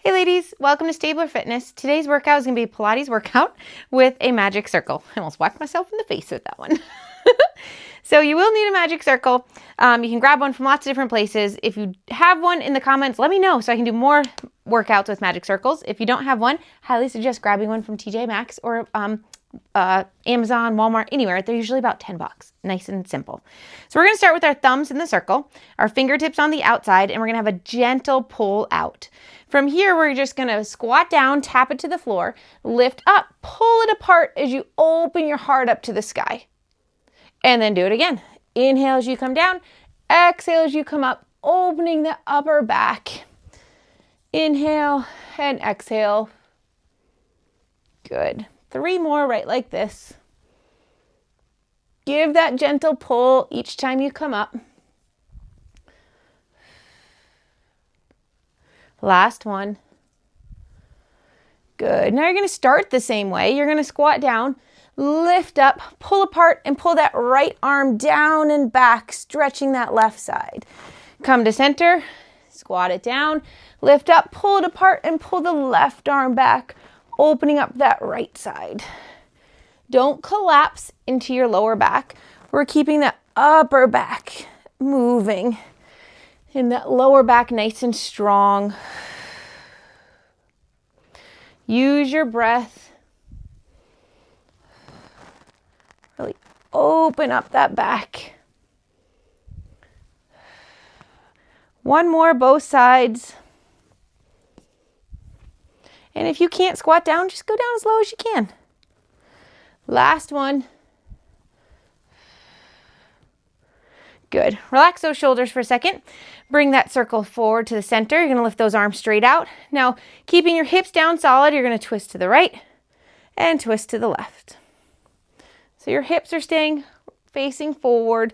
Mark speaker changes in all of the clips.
Speaker 1: Hey ladies, welcome to Stabler Fitness. Today's workout is going to be a Pilates workout with a magic circle. I almost whacked myself in the face with that one. So you will need a magic circle. You can grab one from lots of different places. If you have one in the comments, let me know so I can do more workouts with magic circles. If you don't have one, highly suggest grabbing one from TJ Maxx or Amazon, Walmart, anywhere. They're usually about $10. Nice and simple. So we're going to start with our thumbs in the circle, our fingertips on the outside, and we're going to have a gentle pull out. From here, we're just going to squat down, tap it to the floor, lift up, pull it apart as you open your heart up to the sky. And then do it again. Inhale as you come down, exhale as you come up, opening the upper back. Inhale and exhale. Good. 3 more right like this. Give that gentle pull each time you come up. Last one. Good. Now you're going to start the same way. You're going to squat down, lift up, pull apart, and pull that right arm down and back, stretching that left side. Come to center, squat it down, lift up, pull it apart, and pull the left arm back, opening up that right side. Don't collapse into your lower back. We're keeping that upper back moving and that lower back nice and strong. Use your breath. Really open up that back. One more, both sides. And if you can't squat down, just go down as low as you can. Last one. Good. Relax those shoulders for a second. Bring that circle forward to the center. You're going to lift those arms straight out. Now, keeping your hips down solid, you're going to twist to the right and twist to the left. So your hips are staying facing forward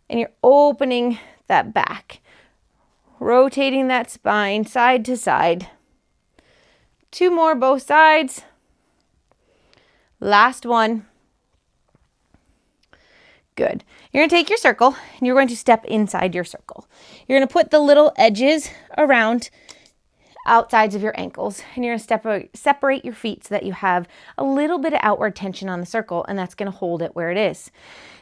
Speaker 1: and you're opening that back. Rotating that spine side to side. 2 more, both sides. Last one. Good. You're going to take your circle and you're going to step inside your circle. You're going to put the little edges around outsides of your ankles and you're going to separate your feet so that you have a little bit of outward tension on the circle, and that's going to hold it where it is.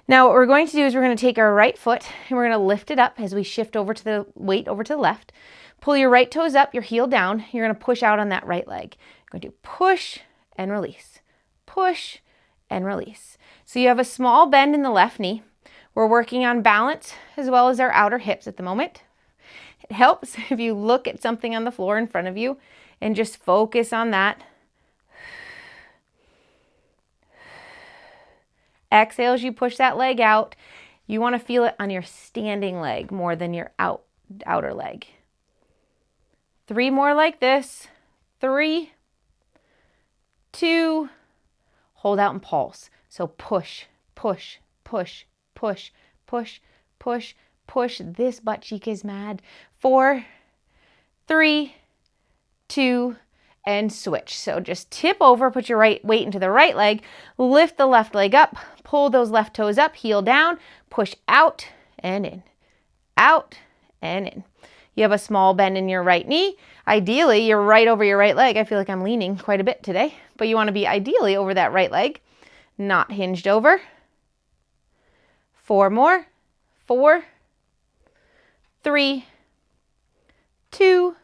Speaker 1: Now what we're going to do is we're going to take our right foot and we're going to lift it up as we shift over to the weight over to the left. Pull your right toes up, your heel down. You're going to push out on that right leg. You're going to push and release. Push and release. So you have a small bend in the left knee. We're working on balance as well as our outer hips at the moment. It helps if you look at something on the floor in front of you and just focus on that. Exhale as you push that leg out. You want to feel it on your standing leg more than your outer leg. 3 more like this. 3, 2, hold out and pulse. So push, push, push, push, push, push, push. This butt cheek is mad. 4, 3, 2, and switch. So just tip over, put your right weight into the right leg, lift the left leg up, pull those left toes up, heel down, push out and in, out and in. You have a small bend in your right knee. Ideally, you're right over your right leg. I feel like I'm leaning quite a bit today, but you want to be ideally over that right leg, not hinged over. 4 more. 4, 3, 2,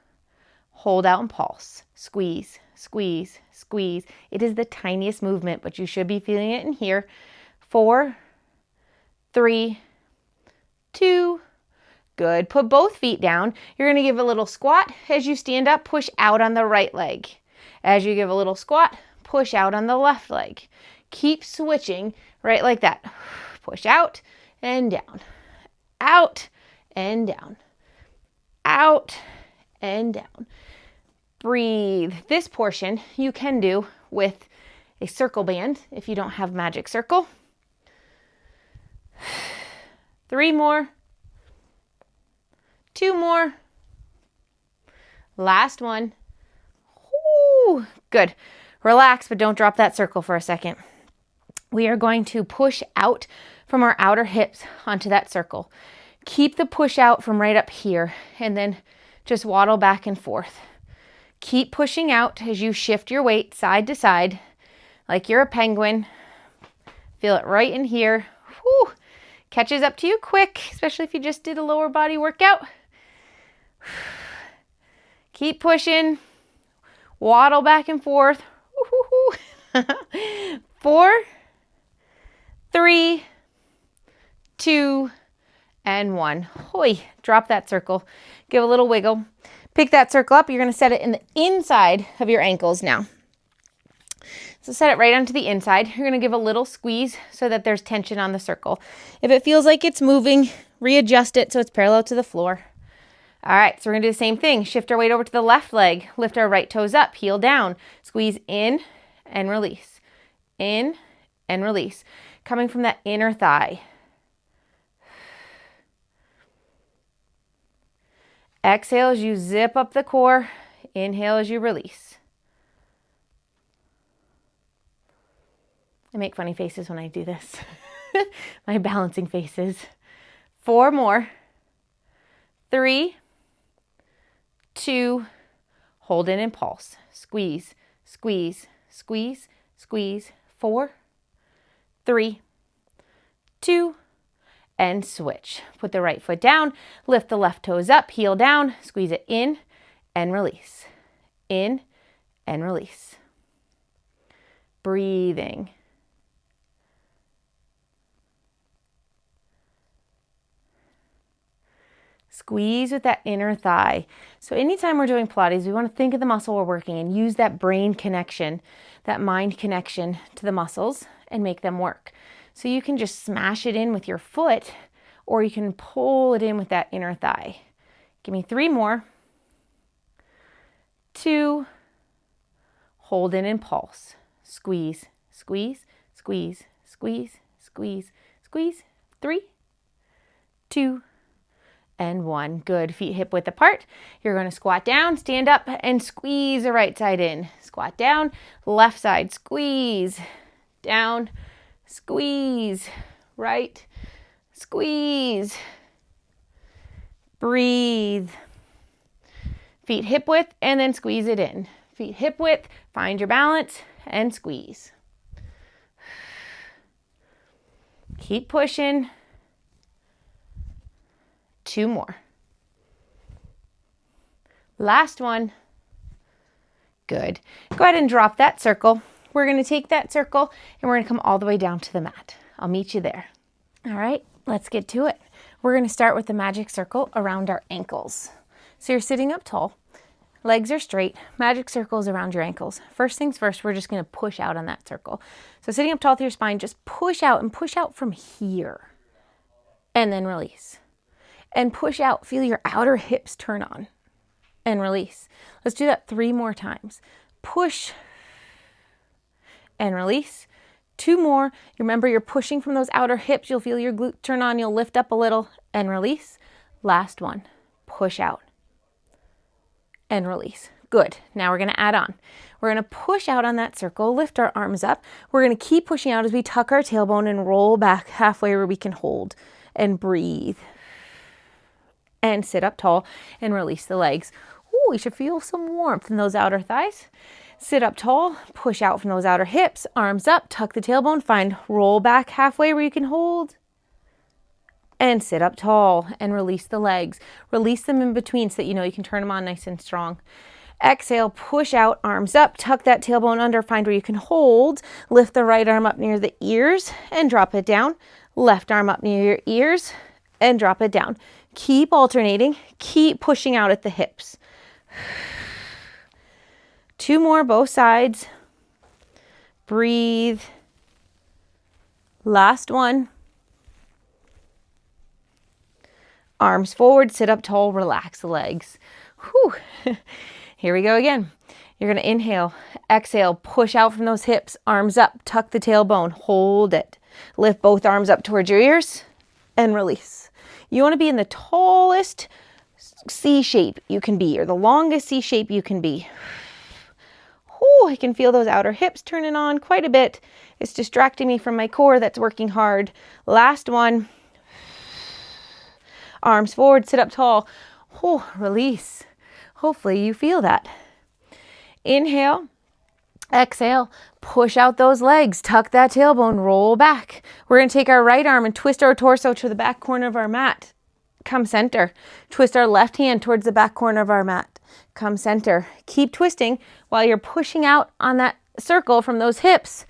Speaker 1: hold out and pulse. Squeeze, squeeze, squeeze. It is the tiniest movement, but you should be feeling it in here. 4, 3, 2, good. Put both feet down. You're going to give a little squat. As you stand up, push out on the right leg. As you give a little squat, push out on the left leg. Keep switching right like that. Push out and down. Out and down. Out and down. Breathe. This portion you can do with a circle band if you don't have magic circle. 3 more. 2 more. Last one. Ooh, good. Relax, but don't drop that circle for a second. We are going to push out from our outer hips onto that circle. Keep the push out from right up here and then just waddle back and forth. Keep pushing out as you shift your weight side to side like you're a penguin. Feel it right in here. Whew. Catches up to you quick, especially if you just did a lower body workout. Keep pushing. Waddle back and forth. 4, 3, 2, and 1. Hoi. Drop that circle. Give a little wiggle. Pick that circle up. You're going to set it in the inside of your ankles now. So set it right onto the inside. You're going to give a little squeeze so that there's tension on the circle. If it feels like it's moving, readjust it so it's parallel to the floor. All right, so we're going to do the same thing. Shift our weight over to the left leg. Lift our right toes up. Heel down. Squeeze in and release. In and release. Coming from that inner thigh. Exhale as you zip up the core. Inhale as you release. I make funny faces when I do this. My balancing faces. 4 more. 3, 2, hold in and pulse. Squeeze, squeeze, squeeze, squeeze. 4, 3, 2, and switch. Put the right foot down, lift the left toes up, heel down, squeeze it in and release. In and release. Breathing. Squeeze with that inner thigh. So anytime we're doing Pilates, we want to think of the muscle we're working and use that brain connection, that mind connection to the muscles and make them work. So you can just smash it in with your foot or you can pull it in with that inner thigh. Give me 3 more. 2, hold in and pulse. Squeeze, squeeze, squeeze, squeeze, squeeze, squeeze. 3, 2, and 1. Good. Feet hip width apart. You're going to squat down, stand up, and squeeze the right side in. Squat down, left side, squeeze, down, squeeze, right, squeeze, breathe. Feet hip width, and then squeeze it in. Feet hip width, find your balance, and squeeze. Keep pushing. 2 more. Last one. Good. Go ahead and drop that circle. We're going to take that circle and we're going to come all the way down to the mat. I'll meet you there. All right, let's get to it. We're going to start with the magic circle around our ankles. So you're sitting up tall. Legs are straight. Magic circles around your ankles. First things first, we're just going to push out on that circle. So sitting up tall through your spine, just push out and push out from here. And then release. And push out. Feel your outer hips turn on and release. Let's do that 3 more times. Push and release. 2 more. Remember, you're pushing from those outer hips. You'll feel your glute turn on. You'll lift up a little and release. Last one. Push out and release. Good. Now we're going to add on. We're going to push out on that circle, lift our arms up. We're going to keep pushing out as we tuck our tailbone and roll back halfway where we can hold and breathe. And sit up tall and release the legs. Ooh, you should feel some warmth in those outer thighs. Sit up tall, push out from those outer hips, arms up, tuck the tailbone, find roll back halfway where you can hold. And sit up tall and release the legs. Release them in between so that you know you can turn them on nice and strong. Exhale, push out, arms up, tuck that tailbone under, find where you can hold. Lift the right arm up near the ears and drop it down. Left arm up near your ears and drop it down. Keep alternating. Keep pushing out at the hips. 2 more, both sides. Breathe. Last one. Arms forward, sit up tall, relax the legs. Whew. Here we go again. You're going to inhale, exhale, push out from those hips, arms up, tuck the tailbone, hold it. Lift both arms up towards your ears and release. You want to be in the tallest C shape you can be, or the longest C shape you can be. Ooh, I can feel those outer hips turning on quite a bit. It's distracting me from my core that's working hard. Last one. Arms forward, sit up tall. Ooh, release. Hopefully you feel that. Inhale, exhale, push out those legs, tuck that tailbone, roll back. We're going to take our right arm and twist our torso to the back corner of our mat. Come center. Twist our left hand towards the back corner of our mat. Come center. Keep twisting while you're pushing out on that circle from those hips.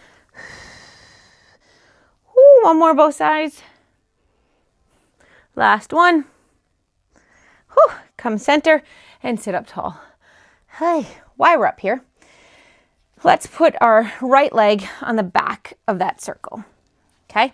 Speaker 1: Woo, one more both sides. Last one. Whew. Come center and sit up tall. Hey, while we're up here, let's put our right leg on the back of that circle. Okay?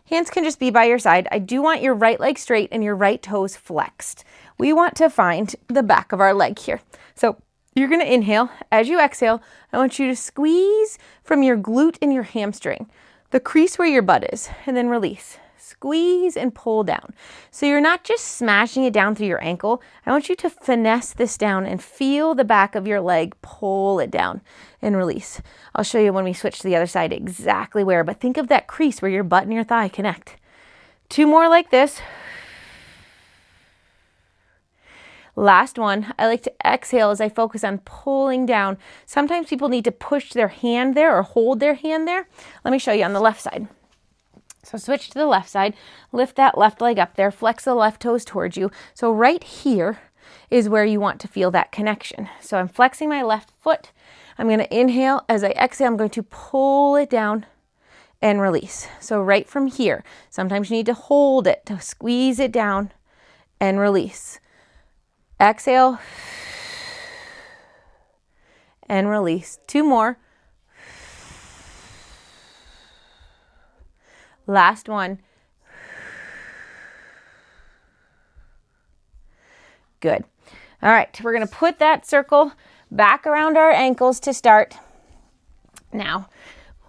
Speaker 1: Hands can just be by your side. I do want your right leg straight and your right toes flexed. We want to find the back of our leg here. So you're going to inhale. As you exhale, I want you to squeeze from your glute and your hamstring, the crease where your butt is, and then release. Squeeze and pull down. So you're not just smashing it down through your ankle. I want you to finesse this down and feel the back of your leg, pull it down and release. I'll show you when we switch to the other side exactly where, but think of that crease where your butt and your thigh connect. 2 more like this. Last one. I like to exhale as I focus on pulling down. Sometimes people need to push their hand there or hold their hand there. Let me show you on the left side. So switch to the left side, lift that left leg up there, flex the left toes towards you. So right here is where you want to feel that connection. So I'm flexing my left foot. I'm going to inhale. As I exhale, I'm going to pull it down and release. So right from here, sometimes you need to hold it to squeeze it down and release. Exhale and release. 2 more. Last one. Good. All right, we're going to put that circle back around our ankles to start. Now,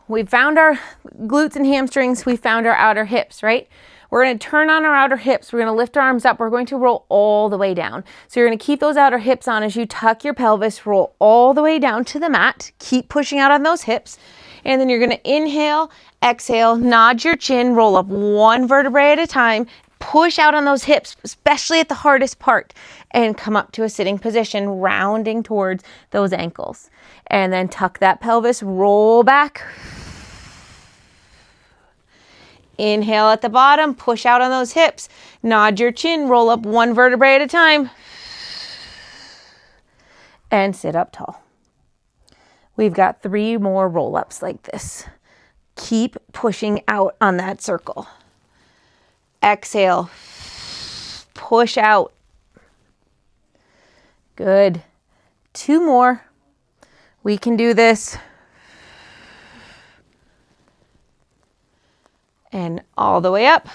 Speaker 1: we've found our glutes and hamstrings. We found our outer hips, right? We're going to turn on our outer hips. We're going to lift our arms up. We're going to roll all the way down. So you're going to keep those outer hips on as you tuck your pelvis, roll all the way down to the mat. Keep pushing out on those hips. And then you're going to inhale, exhale, nod your chin, roll up 1 vertebrae at a time, push out on those hips, especially at the hardest part, and come up to a sitting position, rounding towards those ankles. And then tuck that pelvis, roll back. Inhale at the bottom, push out on those hips, nod your chin, roll up 1 vertebrae at a time, and sit up tall. We've got 3 more roll-ups like this. Keep pushing out on that circle. Exhale. Push out. Good. 2 more. We can do this. And all the way up.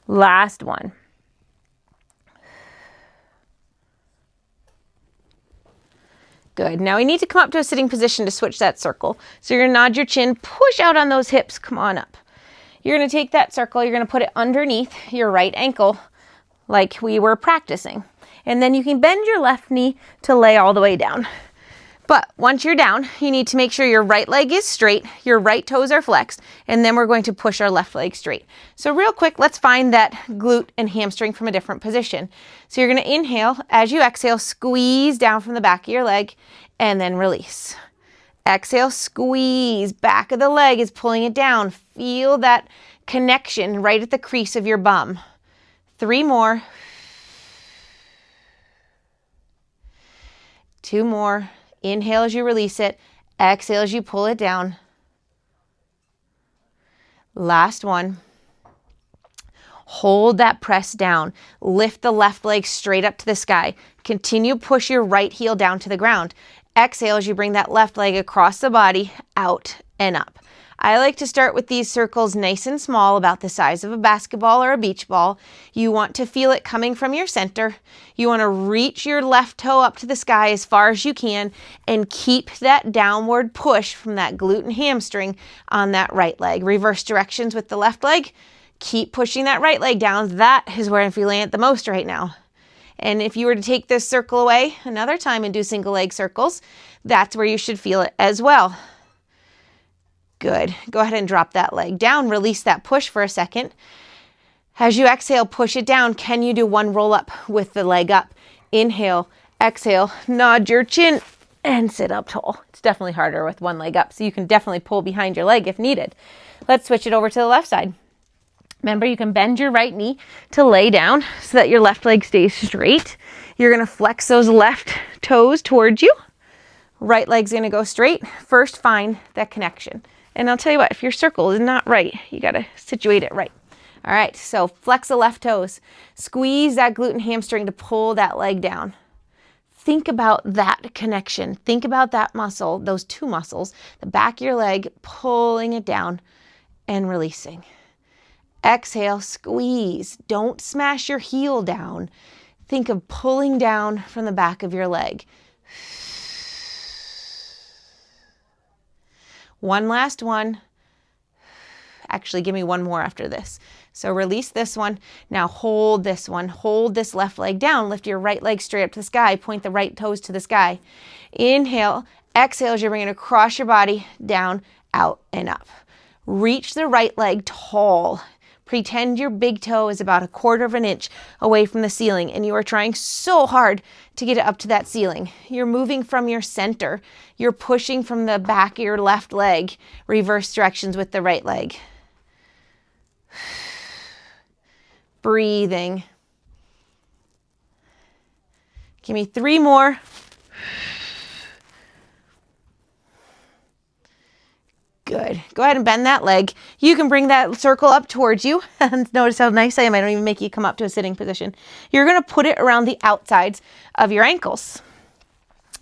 Speaker 1: Last one. Good. Now we need to come up to a sitting position to switch that circle. So you're going to nod your chin, push out on those hips, come on up. You're going to take that circle, you're going to put it underneath your right ankle like we were practicing. And then you can bend your left knee to lay all the way down. But once you're down, you need to make sure your right leg is straight, your right toes are flexed, and then we're going to push our left leg straight. So real quick, let's find that glute and hamstring from a different position. So you're going to inhale. As you exhale, squeeze down from the back of your leg, and then release. Exhale, squeeze. Back of the leg is pulling it down. Feel that connection right at the crease of your bum. 3 more. 2 more. Inhale as you release it. Exhale as you pull it down. Last one. Hold that press down. Lift the left leg straight up to the sky. Continue to push your right heel down to the ground. Exhale as you bring that left leg across the body, out and up. I like to start with these circles nice and small, about the size of a basketball or a beach ball. You want to feel it coming from your center. You want to reach your left toe up to the sky as far as you can and keep that downward push from that glute and hamstring on that right leg. Reverse directions with the left leg. Keep pushing that right leg down. That is where I'm feeling it the most right now. And if you were to take this circle away another time and do single leg circles, that's where you should feel it as well. Good. Go ahead and drop that leg down. Release that push for a second. As you exhale, push it down. Can you do 1 roll up with the leg up? Inhale. Exhale, nod your chin and sit up tall. It's definitely harder with one leg up, so you can definitely pull behind your leg if needed. Let's switch it over to the left side. Remember, you can bend your right knee to lay down so that your left leg stays straight. You're going to flex those left toes towards you. Right leg's going to go straight. First, find that connection. And I'll tell you what, if your circle is not right, you got to situate it right. All right, so flex the left toes. Squeeze that glute and hamstring to pull that leg down. Think about that connection. Think about that muscle, those two muscles, the back of your leg, pulling it down and releasing. Exhale, squeeze. Don't smash your heel down. Think of pulling down from the back of your leg. One last one. Actually, give me one more after this. So release this one. Now hold this one. Hold this left leg down. Lift your right leg straight up to the sky. Point the right toes to the sky. Inhale. Exhale as you're bringing it across your body, down, out, and up. Reach the right leg tall. Pretend your big toe is about 1/4 of an inch away from the ceiling and you are trying so hard to get it up to that ceiling. You're moving from your center. You're pushing from the back of your left leg, reverse directions with the right leg. Breathing. Give me 3 more. Good. Go ahead and bend that leg. You can bring that circle up towards you. Notice how nice I am. I don't even make you come up to a sitting position. You're going to put it around the outsides of your ankles.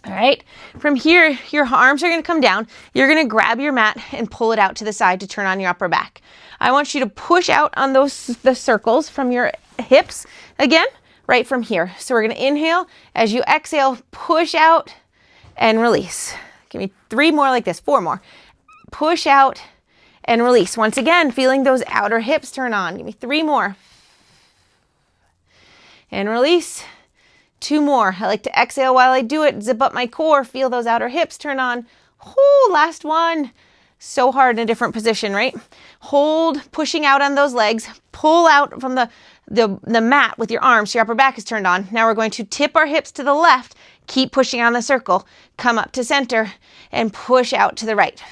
Speaker 1: All right. From here, your arms are going to come down. You're going to grab your mat and pull it out to the side to turn on your upper back. I want you to push out on the circles from your hips again, right from here. So we're going to inhale. As you exhale, push out and release. Give me 3 more like this, 4 more. Push out and release. Once again, feeling those outer hips turn on. Give me 3 more. And release. 2 more. I like to exhale while I do it. Zip up my core. Feel those outer hips turn on. Ooh, last one. So hard in a different position, right? Hold, pushing out on those legs. Pull out from the mat with your arms so your upper back is turned on. Now we're going to tip our hips to the left. Keep pushing on the circle. Come up to center and push out to the right.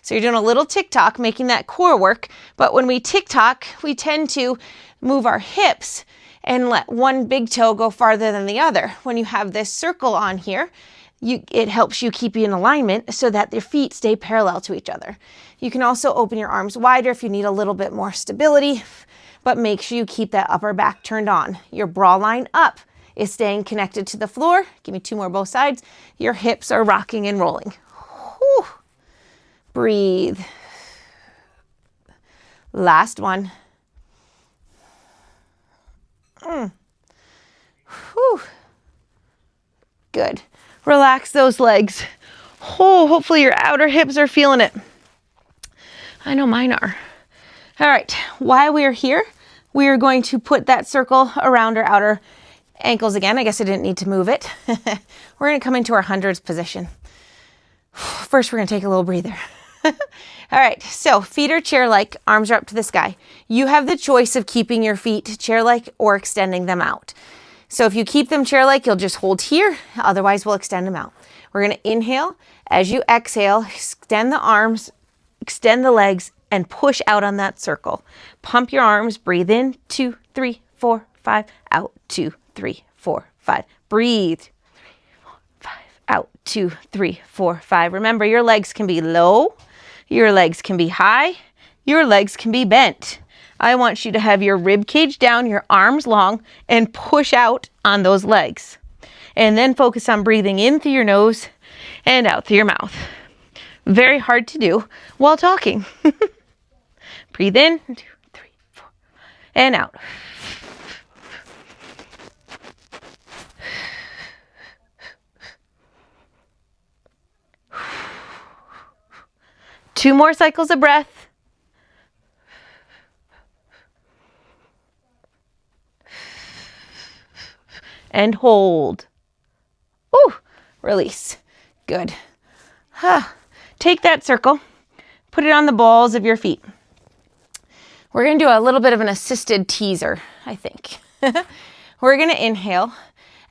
Speaker 1: So you're doing a little tick-tock, making that core work. But when we tick-tock, we tend to move our hips and let one big toe go farther than the other. When you have this circle on here, it helps you keep you in alignment so that your feet stay parallel to each other. You can also open your arms wider if you need a little bit more stability, but make sure you keep that upper back turned on. Your bra line up is staying connected to the floor. Give me 2 more both sides. Your hips are rocking and rolling. Whew. Breathe. Last one. Whew. Good. Relax those legs. Oh, hopefully your outer hips are feeling it. I know mine are. All right, while we are here, we are going to put that circle around our outer ankles again. I guess I didn't need to move it. We're going to come into our hundreds position. First, we're going to take a little breather. All right, so feet are chair-like, arms are up to the sky. You have the choice of keeping your feet chair-like or extending them out. So if you keep them chair-like, you'll just hold here. Otherwise, we'll extend them out. We're going to inhale. As you exhale, extend the arms, extend the legs, and push out on that circle. Pump your arms. Breathe in. 2, 3, 4, 5. Out. 2, 3, 4, 5. Breathe. 3, 4, 5. Out. 2, 3, 4, 5. Remember, your legs can be low. Your legs can be high. Your legs can be bent. I want you to have your rib cage down, your arms long, and push out on those legs. And then focus on breathing in through your nose and out through your mouth. Very hard to do while talking. Breathe in, 2, 3, 4, and out. Two more cycles of breath. And hold. Ooh, release. Good. Take that circle, put it on the balls of your feet. We're going to do a little bit of an assisted teaser, I think. We're going to inhale.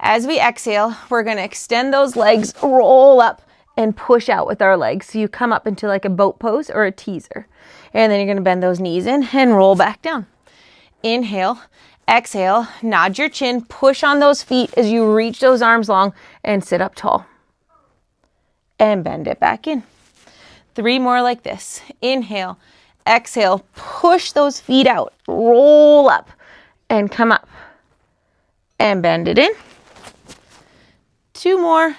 Speaker 1: As we exhale, we're going to extend those legs, roll up, and push out with our legs. So you come up into like a boat pose or a teaser. And then you're going to bend those knees in and roll back down. Inhale, exhale, nod your chin, push on those feet as you reach those arms long and sit up tall. And bend it back in. 3 more like this. Inhale, exhale, push those feet out, roll up and come up and bend it in. 2 more.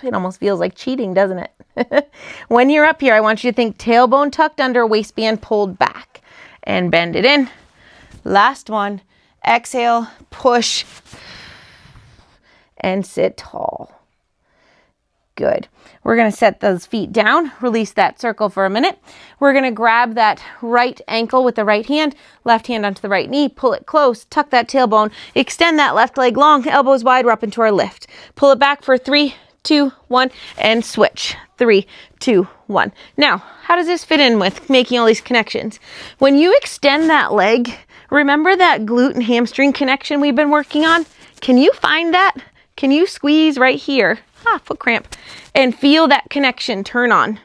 Speaker 1: It almost feels like cheating, doesn't it? When you're up here, I want you to think tailbone tucked under, waistband pulled back, and bend it in. Last one. Exhale, push, and sit tall. Good. We're going to set those feet down, release that circle for a minute. We're going to grab that right ankle with the right hand, left hand onto the right knee, pull it close, tuck that tailbone, extend that left leg long, elbows wide, we're up into our lift. Pull it back for 3, 2, 1, and switch. 3, 2, 1. Now, how does this fit in with making all these connections? When you extend that leg, remember that glute and hamstring connection we've been working on? Can you find that? Can you squeeze right here? Foot cramp. And feel that connection turn on.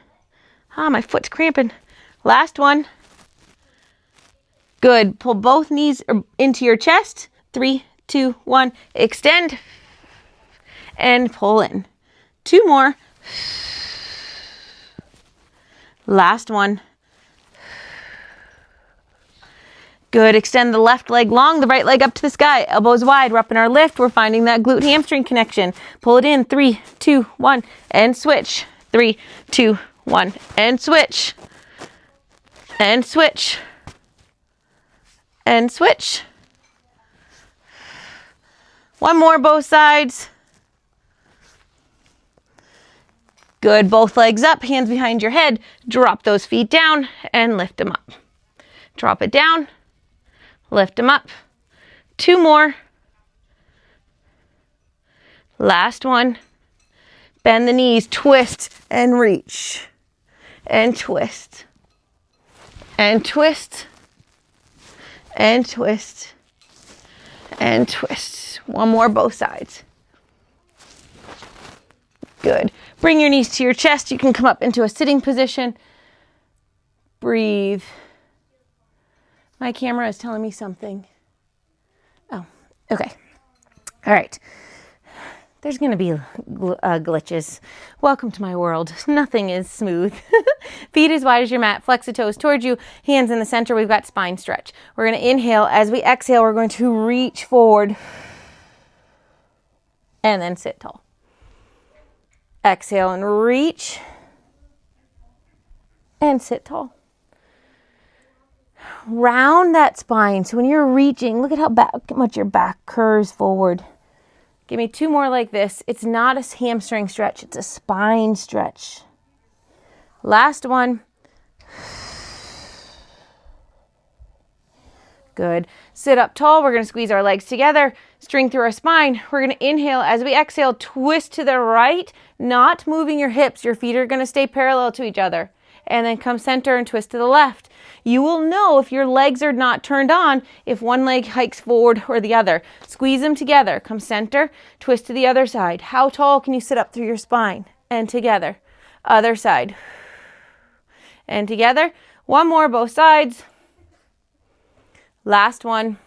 Speaker 1: My foot's cramping. Last one. Good. Pull both knees into your chest. 3, 2, 1. Extend. And pull in. 2 more. Last one. Good. Extend the left leg long, the right leg up to the sky. Elbows wide. We're up in our lift. We're finding that glute hamstring connection. Pull it in. 3, 2, 1, and switch. 3, 2, 1, and switch. And switch. And switch. 1 more, both sides. Good. Both legs up, hands behind your head. Drop those feet down and lift them up. Drop it down. Lift them up. 2 more. Last one. Bend the knees, twist and reach. And twist. And twist. And twist. And twist. 1 more, both sides. Good. Bring your knees to your chest. You can come up into a sitting position. Breathe. My camera is telling me something. Oh, okay. All right. There's going to be glitches. Welcome to my world. Nothing is smooth. Feet as wide as your mat. Flex the toes towards you. Hands in the center. We've got spine stretch. We're going to inhale. As we exhale, we're going to reach forward and then sit tall. Exhale and reach and sit tall. Round that spine. So when you're reaching, look at how much your back curves forward. Give me 2 more like this. It's not a hamstring stretch. It's a spine stretch. Last one. Good. Sit up tall. We're going to squeeze our legs together. String through our spine. We're going to inhale. As we exhale, twist to the right, not moving your hips. Your feet are going to stay parallel to each other. And then come center and twist to the left. You will know if your legs are not turned on if one leg hikes forward or the other. Squeeze them together. Come center, twist to the other side. How tall can you sit up through your spine? And together. Other side. And together. 1 more, both sides. Last one.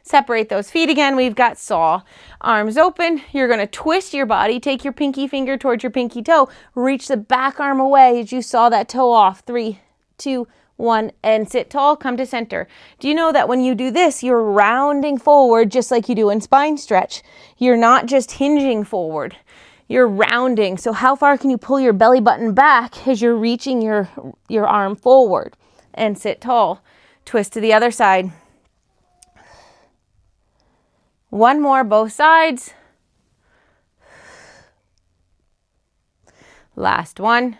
Speaker 1: Separate those feet again. We've got saw. Arms open. You're going to twist your body. Take your pinky finger towards your pinky toe. Reach the back arm away as you saw that toe off. 3, 2, 1, and sit tall. Come to center. Do you know that when you do this, you're rounding forward just like you do in spine stretch? You're not just hinging forward. You're rounding. So how far can you pull your belly button back as you're reaching your arm forward? And sit tall. Twist to the other side. 1 more, both sides. Last one.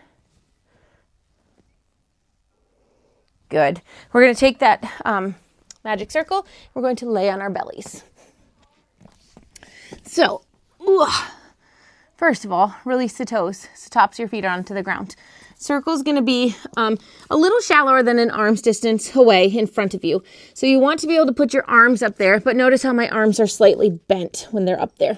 Speaker 1: Good. We're going to take that magic circle. We're going to lay on our bellies. So, first of all, release the toes. So tops of your feet are onto the ground. circle is going to be a little shallower than an arm's distance away in front of you. So you want to be able to put your arms up there, but notice how my arms are slightly bent when they're up there.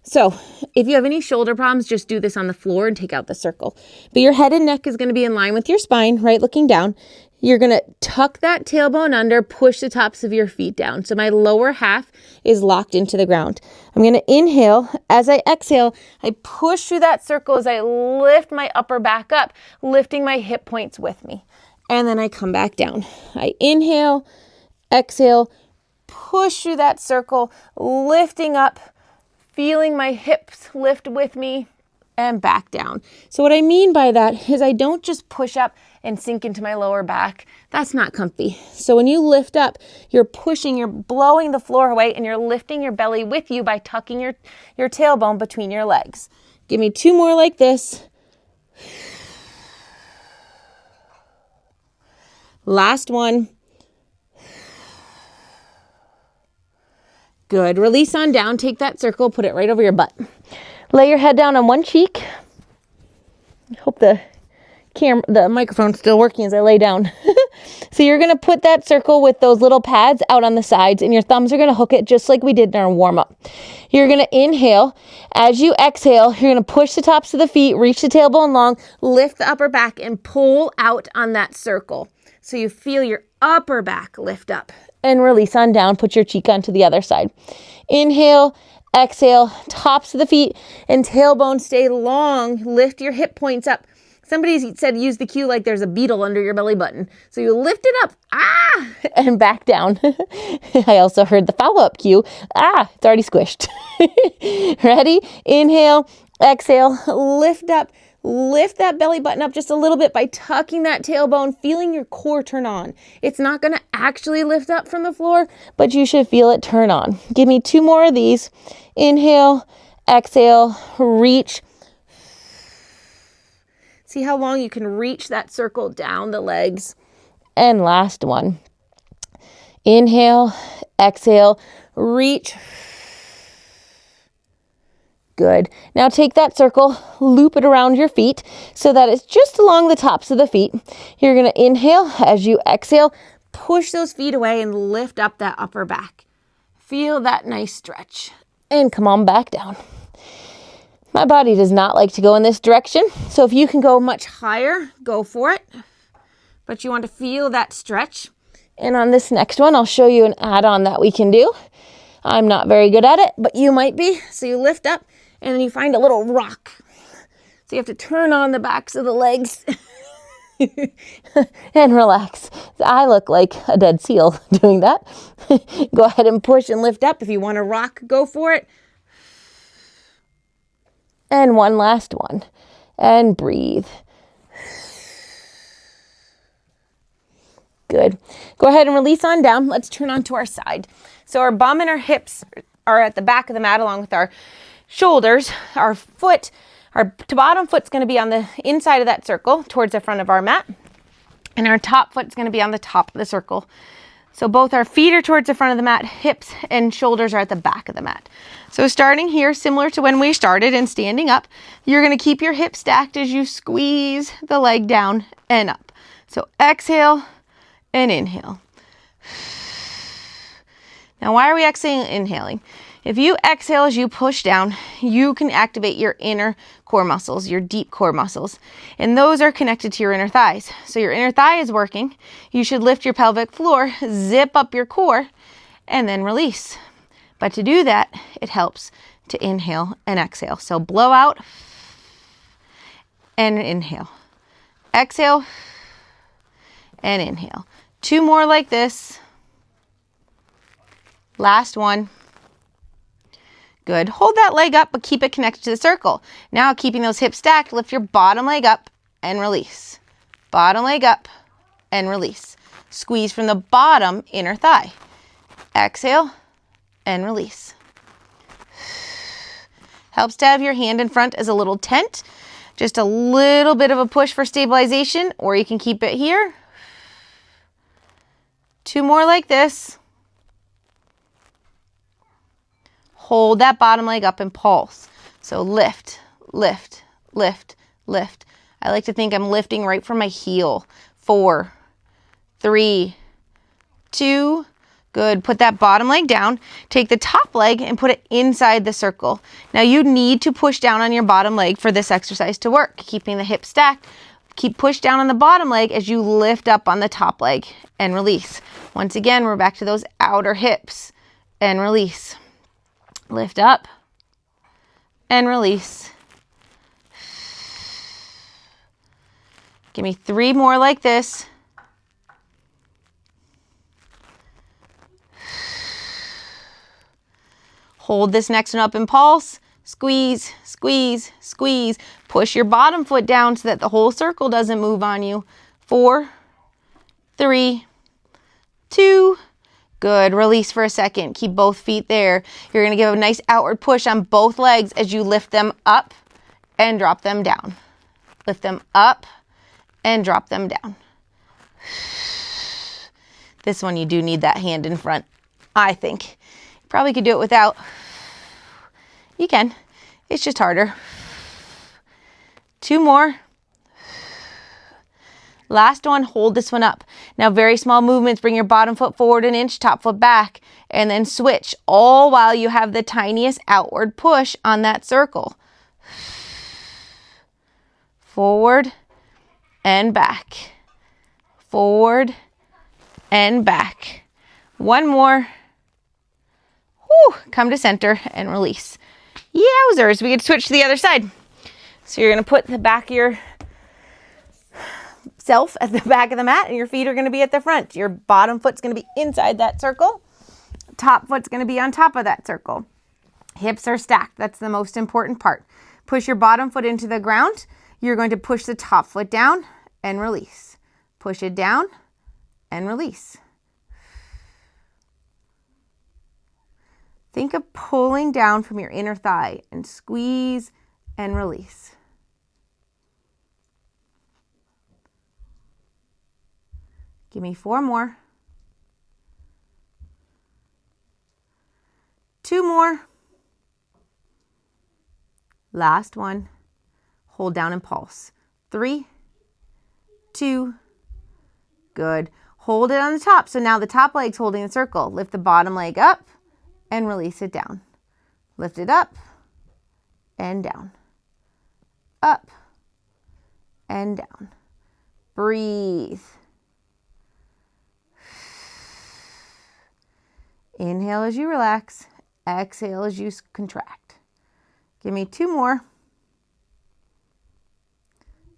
Speaker 1: So if you have any shoulder problems, just do this on the floor and take out the circle. But your head and neck is going to be in line with your spine, right, looking down. You're going to tuck that tailbone under, push the tops of your feet down. So my lower half is locked into the ground. I'm going to inhale. As I exhale, I push through that circle as I lift my upper back up, lifting my hip points with me. And then I come back down. I inhale, exhale, push through that circle, lifting up, feeling my hips lift with me, and back down. So what I mean by that is I don't just push up and sink into my lower back. That's not comfy. So when you lift up, you're pushing, you're blowing the floor away, and you're lifting your belly with you by tucking your tailbone between your legs. Give me 2 more like this. Last one. Good. Release on down. Take that circle, put it right over your butt. Lay your head down on one cheek. I hope the microphone's still working as I lay down. So you're going to put that circle with those little pads out on the sides, and your thumbs are going to hook it just like we did in our warm-up. You're going to inhale. As you exhale, you're going to push the tops of the feet, reach the tailbone long, lift the upper back, and pull out on that circle. So you feel your upper back lift up. And release on down. Put your cheek onto the other side. Inhale, exhale, tops of the feet and tailbone stay long. Lift your hip points up. Somebody said use the cue like there's a beetle under your belly button. So you lift it up, and back down. I also heard the follow-up cue, it's already squished. Ready? Inhale, exhale, lift up. Lift that belly button up just a little bit by tucking that tailbone, feeling your core turn on. It's not going to actually lift up from the floor, but you should feel it turn on. Give me 2 more of these. Inhale, exhale, reach. See how long you can reach that circle down the legs. And last one. Inhale, exhale, reach. Good. Now take that circle, loop it around your feet so that it's just along the tops of the feet. You're going to inhale. As you exhale, push those feet away and lift up that upper back. Feel that nice stretch. And come on back down. My body does not like to go in this direction, so if you can go much higher, go for it. But you want to feel that stretch. And on this next one, I'll show you an add-on that we can do. I'm not very good at it, but you might be. So you lift up. And then you find a little rock. So you have to turn on the backs of the legs and relax. I look like a dead seal doing that. Go ahead and push and lift up. If you want to rock, go for it. And one last one. And breathe. Good. Go ahead and release on down. Let's turn onto our side. So our bum and our hips are at the back of the mat along with our shoulders. Our bottom foot's going to be on the inside of that circle towards the front of our mat. And our top foot's going to be on the top of the circle. So both our feet are towards the front of the mat, hips and shoulders are at the back of the mat. So starting here, similar to when we started and standing up, you're going to keep your hips stacked as you squeeze the leg down and up. So exhale and inhale. Now, why are we exhaling and inhaling? If you exhale as you push down, you can activate your inner core muscles, your deep core muscles, and those are connected to your inner thighs. So your inner thigh is working. You should lift your pelvic floor, zip up your core, and then release. But to do that, it helps to inhale and exhale. So blow out and inhale. Exhale and inhale. 2 more like this. Last one. Good. Hold that leg up, but keep it connected to the circle. Now, keeping those hips stacked, lift your bottom leg up and release. Bottom leg up and release. Squeeze from the bottom inner thigh. Exhale and release. Helps to have your hand in front as a little tent. Just a little bit of a push for stabilization, or you can keep it here. 2 more like this. Hold that bottom leg up and pulse. So lift, lift, lift, lift. I like to think I'm lifting right from my heel. 4, 3, 2, good. Put that bottom leg down. Take the top leg and put it inside the circle. Now you need to push down on your bottom leg for this exercise to work. Keeping the hips stacked. Keep push down on the bottom leg as you lift up on the top leg and release. Once again, we're back to those outer hips and release. Lift up and release. Give me 3 more like this. Hold this next one up in pulse. Squeeze, squeeze, squeeze. Push your bottom foot down so that the whole circle doesn't move on you. 4, 3, 2, good. Release for a second. Keep both feet there. You're going to give a nice outward push on both legs as you lift them up and drop them down. Lift them up and drop them down. This one you do need that hand in front, I think. You probably could do it without. You can. It's just harder. 2 more. Last one, hold this one up. Now very small movements, bring your bottom foot forward an inch, top foot back, and then switch, all while you have the tiniest outward push on that circle. Forward and back. Forward and back. 1 more. Whew. Come to center and release. Yowzers, we could switch to the other side. So you're going to put the back of your self at the back of the mat and your feet are going to be at the front. Your bottom foot's going to be inside that circle. Top foot's going to be on top of that circle. Hips are stacked. That's the most important part. Push your bottom foot into the ground. You're going to push the top foot down and release. Push it down and release. Think of pulling down from your inner thigh and squeeze and release. Give me 4 more. 2 more. Last one. Hold down and pulse. 3, 2, good. Hold it on the top. So now the top leg's holding the circle. Lift the bottom leg up and release it down. Lift it up and down. Up and down. Breathe. Inhale as you relax. Exhale as you contract. Give me 2 more.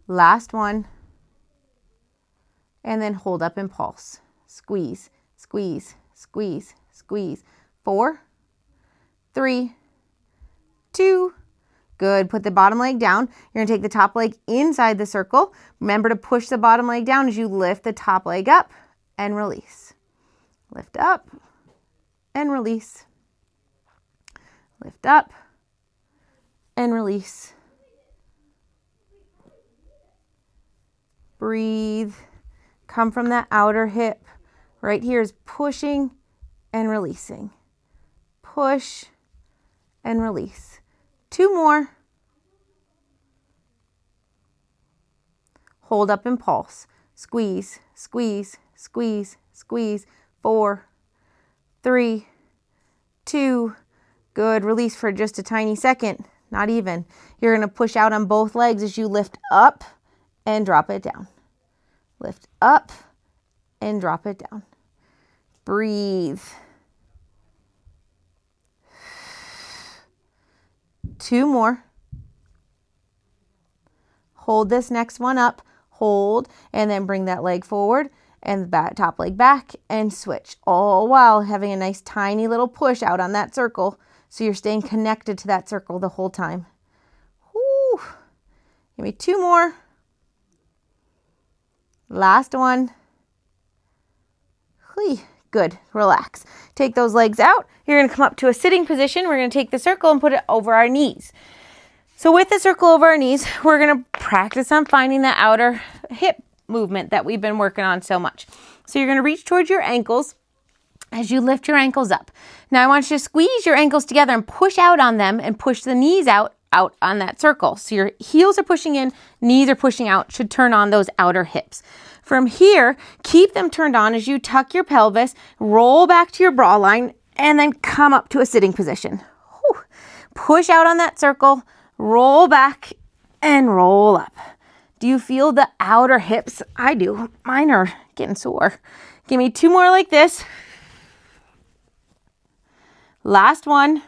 Speaker 1: Last one. And then hold up and pulse. Squeeze, squeeze, squeeze, squeeze. 4, 3, 2, good. Put the bottom leg down. You're going to take the top leg inside the circle. Remember to push the bottom leg down as you lift the top leg up and release. Lift up and release. Lift up and release. Breathe. Come from that outer hip. Right here is pushing and releasing. Push and release. 2 more. Hold up and pulse. Squeeze, squeeze, squeeze, squeeze. 4, 3, 2, good. Release for just a tiny second, not even. You're going to push out on both legs as you lift up and drop it down. Lift up and drop it down. Breathe. 2 more. Hold this next one up. Hold, and then bring that leg forward and the back, top leg back and switch, all while having a nice tiny little push out on that circle so you're staying connected to that circle the whole time. Whew. Give me 2 more. Last one. Good. Relax. Take those legs out. You're going to come up to a sitting position. We're going to take the circle and put it over our knees. So with the circle over our knees, we're going to practice on finding the outer hip movement that we've been working on so much. So you're going to reach towards your ankles as you lift your ankles up. Now I want you to squeeze your ankles together and push out on them and push the knees out out on that circle. So your heels are pushing in, knees are pushing out, should turn on those outer hips. From here, keep them turned on as you tuck your pelvis, roll back to your bra line, and then come up to a sitting position. Whew. Push out on that circle, roll back, and roll up. Do you feel the outer hips? I do. Mine are getting sore. Give me 2 more like this. Last one.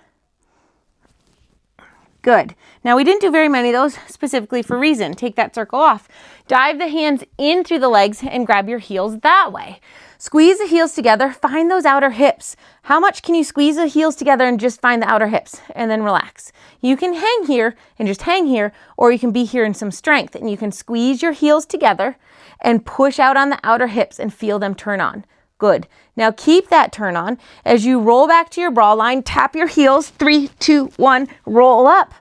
Speaker 1: Good. Now we didn't do very many of those specifically for a reason. Take that circle off. Dive the hands in through the legs and grab your heels that way. Squeeze the heels together. Find those outer hips. How much can you squeeze the heels together and just find the outer hips and then relax? You can hang here and just hang here, or you can be here in some strength and you can squeeze your heels together and push out on the outer hips and feel them turn on. Good. Now keep that turn on. As you roll back to your bra line, tap your heels. 3, 2, 1, roll up.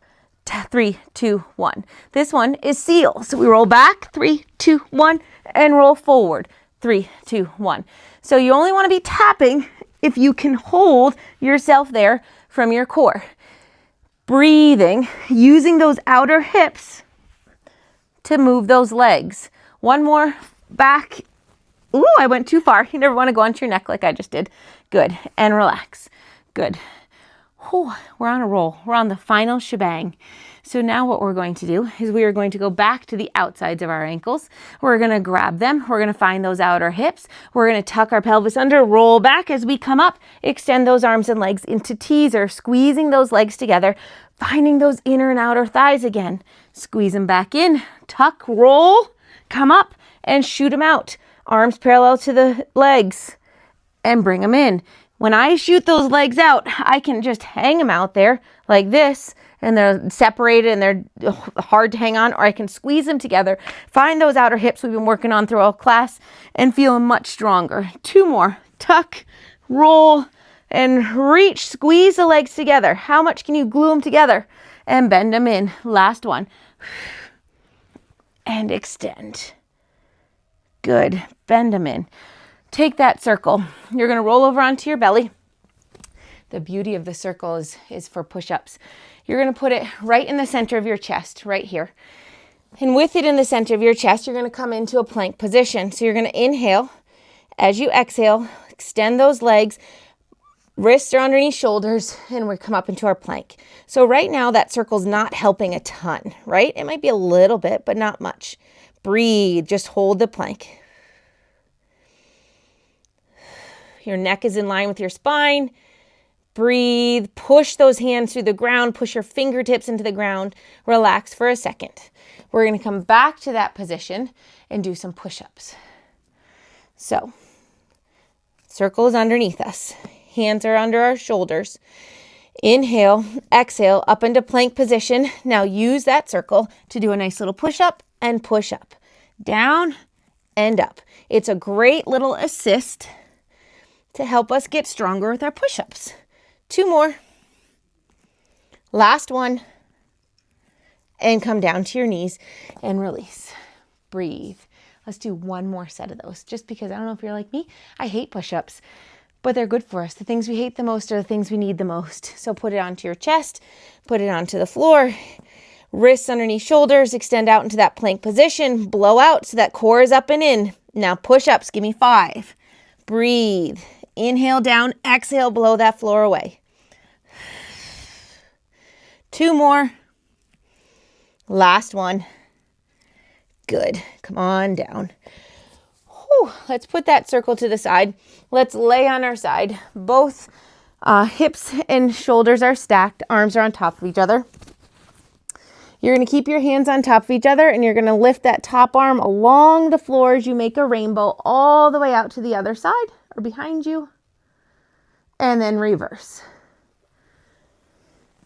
Speaker 1: 3, 2, 1. This one is seal. So we roll back, 3, 2, 1, and roll forward. 3, 2, 1. So you only want to be tapping if you can hold yourself there from your core. Breathing, using those outer hips to move those legs. One more back. Ooh, I went too far. You never want to go onto your neck like I just did. Good. And relax. Good. Whew, we're on a roll. We're on the final shebang. So now what we're going to do is we are going to go back to the outsides of our ankles. We're going to grab them. We're going to find those outer hips. We're going to tuck our pelvis under, roll back as we come up, extend those arms and legs into teaser, squeezing those legs together, finding those inner and outer thighs again. Squeeze them back in, tuck, roll, come up and shoot them out. Arms parallel to the legs and bring them in. When I shoot those legs out, I can just hang them out there like this and they're separated and they're hard to hang on, or I can squeeze them together, find those outer hips we've been working on throughout class and feel much stronger. 2 more. Tuck, roll, and reach. Squeeze the legs together. How much can you glue them together? And bend them in. Last one. And extend. Good. Bend them in. Take that circle. You're going to roll over onto your belly. The beauty of the circle is for push-ups. You're going to put it right in the center of your chest, right here. And with it in the center of your chest, you're going to come into a plank position. So you're going to inhale. As you exhale, extend those legs. Wrists are underneath shoulders, and we come up into our plank. So right now, that circle's not helping a ton, right? It might be a little bit, but not much. Breathe. Just hold the plank. Your neck is in line with your spine. Breathe. Push those hands through the ground. Push your fingertips into the ground. Relax for a second. We're going to come back to that position and do some push-ups. So, circle is underneath us. Hands are under our shoulders. Inhale, exhale, up into plank position. Now use that circle to do a nice little push-up and push up. Down and up. It's a great little assist to help us get stronger with our push-ups. 2 more. Last one. And come down to your knees and release. Breathe. Let's do 1 more set of those, just because I don't know if you're like me, I hate push-ups, but they're good for us. The things we hate the most are the things we need the most. So put it onto your chest, put it onto the floor, wrists underneath shoulders, extend out into that plank position, blow out so that core is up and in. Now push-ups, give me 5. Breathe. Inhale down, exhale, blow that floor away. 2 more. Last one. Good. Come on down. Whew. Let's put that circle to the side. Let's lay on our side. Both hips and shoulders are stacked. Arms are on top of each other. You're going to keep your hands on top of each other, and you're going to lift that top arm along the floor as you make a rainbow all the way out to the other side or behind you, and then reverse.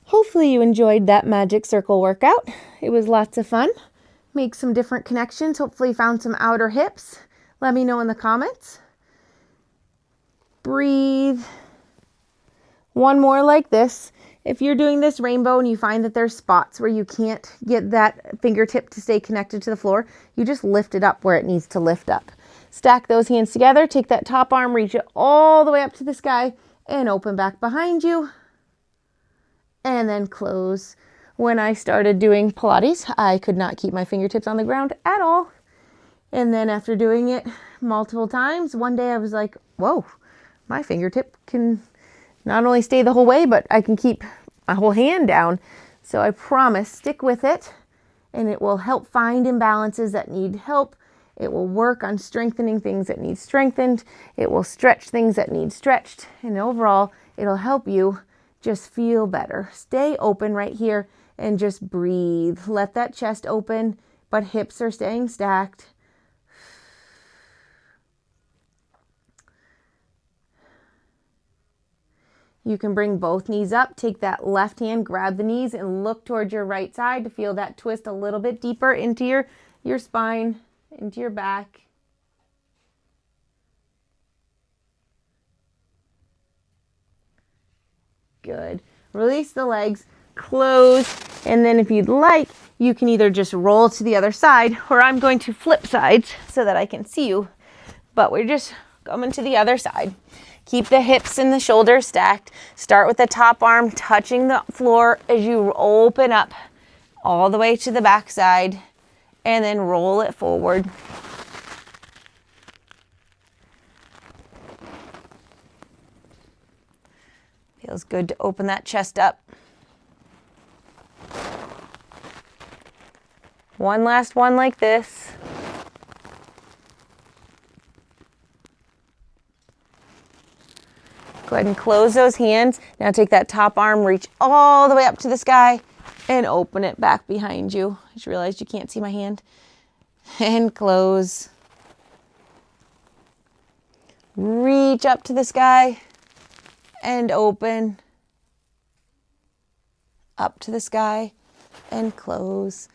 Speaker 1: Hopefully you enjoyed that magic circle workout. It was lots of fun. Make some different connections. Hopefully you found some outer hips. Let me know in the comments. Breathe. 1 more like this. If you're doing this rainbow and you find that there's spots where you can't get that fingertip to stay connected to the floor, you just lift it up where it needs to lift up. Stack those hands together. Take that top arm, reach it all the way up to the sky, and open back behind you. And then close. when I started doing Pilates. I could not keep my fingertips on the ground at all. And then after doing it multiple times, one day I was like, whoa, my fingertip can not only stay the whole way, but I can keep my whole hand down. So I promise, stick with it, and it will help find imbalances that need help. It will work on strengthening things that need strengthened. It will stretch things that need stretched. And overall, it'll help you just feel better. Stay open right here and just breathe. Let that chest open, but hips are staying stacked. You can bring both knees up. Take that left hand, grab the knees, and look towards your right side to feel that twist a little bit deeper into your spine, into your back. Good. Release the legs, close, and then if you'd like, you can either just roll to the other side, or I'm going to flip sides so that I can see you, but we're just coming to the other side. Keep the hips and the shoulders stacked. Start with the top arm touching the floor as you open up all the way to the back side, and then roll it forward. Feels good to open that chest up. One last one like this. Go ahead and close those hands. Now take that top arm, reach all the way up to the sky, and open it back behind you. I just realized you can't see my hand. And close. Reach up to the sky and open. Up to the sky and close.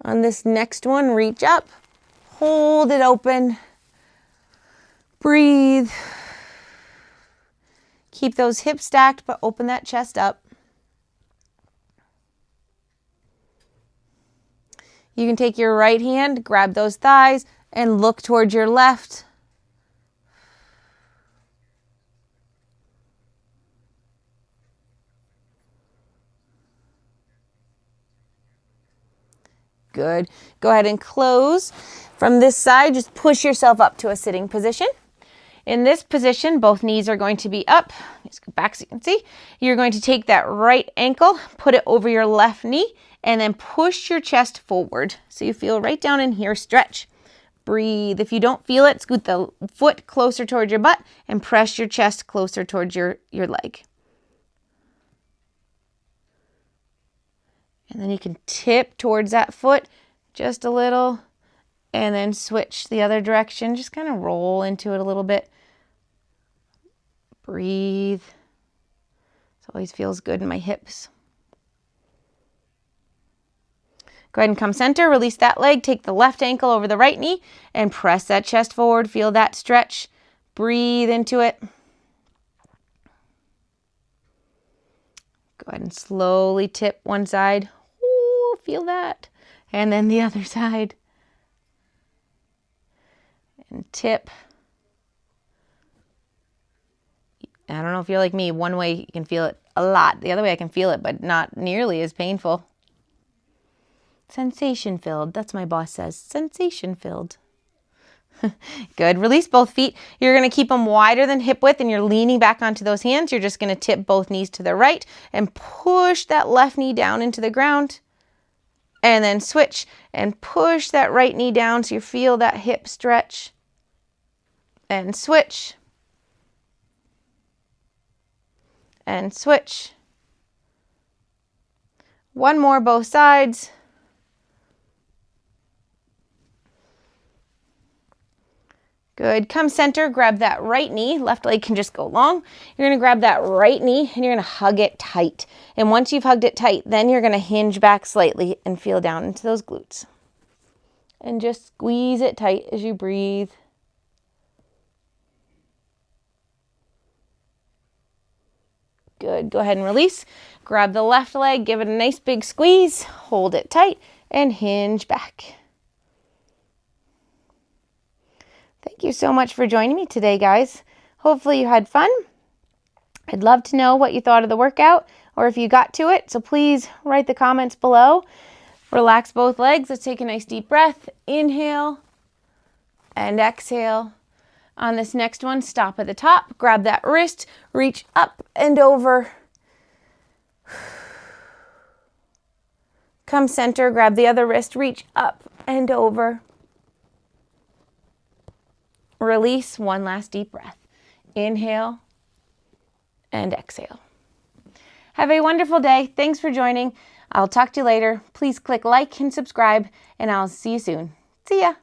Speaker 1: On this next one, reach up, hold it open, breathe. Keep those hips stacked, but open that chest up. You can take your right hand, grab those thighs, and look towards your left. Good. Go ahead and close. From this side, just push yourself up to a sitting position. In this position, both knees are going to be up. Let's go back so you can see. You're going to take that right ankle, put it over your left knee, and then push your chest forward. So you feel right down in here, stretch. Breathe. If you don't feel it, scoot the foot closer towards your butt and press your chest closer towards your leg. And then you can tip towards that foot just a little, and then switch the other direction. Just kind of roll into it a little bit. Breathe. It always feels good in my hips. Go ahead and come center, release that leg, take the left ankle over the right knee, and press that chest forward. Feel that stretch. Breathe into it. Go ahead and slowly tip one side. Ooh, feel that. And then the other side. And tip. I don't know if you're like me. One way you can feel it a lot. The other way I can feel it, but not nearly as painful. Sensation filled. That's what my boss says. Sensation filled. Good. Release both feet. You're going to keep them wider than hip width, and you're leaning back onto those hands. You're just going to tip both knees to the right and push that left knee down into the ground. And then switch and push that right knee down so you feel that hip stretch. And switch. And switch. One more, both sides. Good. Come center, grab that right knee. Left leg can just go long. You're going to grab that right knee and you're going to hug it tight. And once you've hugged it tight, then you're going to hinge back slightly and feel down into those glutes. And just squeeze it tight as you breathe. Good. Go ahead and release. Grab the left leg, give it a nice big squeeze, hold it tight, and hinge back. Thank you so much for joining me today, guys. Hopefully you had fun. I'd love to know what you thought of the workout, or if you got to it. So please write the comments below. Relax both legs. Let's take a nice deep breath. Inhale and exhale. On this next one, stop at the top, grab that wrist, reach up and over. Come center, grab the other wrist, reach up and over. Release, one last deep breath. Inhale and exhale. Have a wonderful day. Thanks for joining. I'll talk to you later. Please click like and subscribe, and I'll see you soon. See ya.